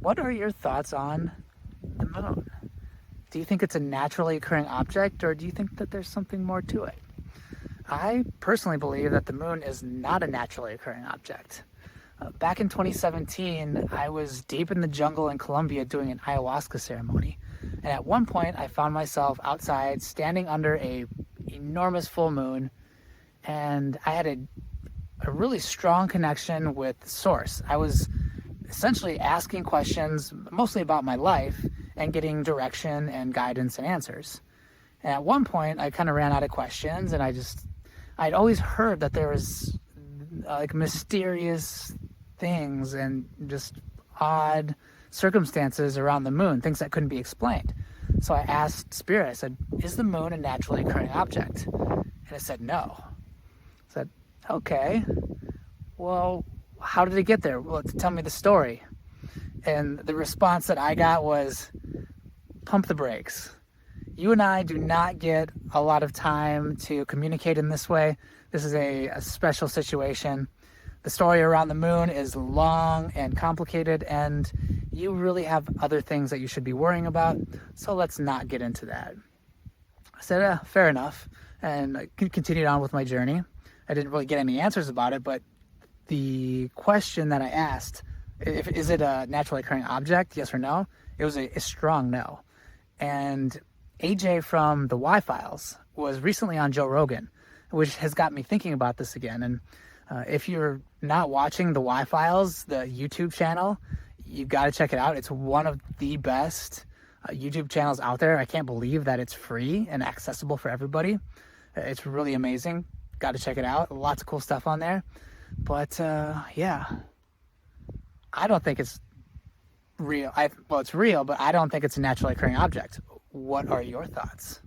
what are your thoughts on the moon? Do you think it's a naturally occurring object, or do you think that there's something more to it? I personally believe that the moon is not a naturally occurring object. Back in 2017, I was deep in the jungle in Colombia doing an ayahuasca ceremony. And at one point, I found myself outside standing under a enormous full moon, and I had a really strong connection with the source. I was essentially asking questions, mostly about my life, and getting direction and guidance and answers. And at one point, I kind of ran out of questions, and I'd always heard that there was like mysterious things and just odd circumstances around the moon, things that couldn't be explained. So I asked Spirit, I said, is the moon a naturally occurring object? And it said no. I said, okay, well, how did it get there? Well, tell me the story. And the response that I got was, pump the brakes. You and I do not get a lot of time to communicate in this way. This is a special situation. The story around the moon is long and complicated, and you really have other things that you should be worrying about, so let's not get into that. I said, fair enough, and I continued on with my journey. I didn't really get any answers about it, but the question that I asked, is it a naturally occurring object, yes or no? It was a strong no. And AJ from the Y-Files was recently on Joe Rogan, which has got me thinking about this again. And if you're not watching the Y-Files, the YouTube channel, you've got to check it out. It's one of the best YouTube channels out there. I can't believe that it's free and accessible for everybody. It's really amazing. Got to check it out. Lots of cool stuff on there. But yeah, I don't think it's real. Well, it's real, but I don't think it's a naturally occurring object. What are your thoughts?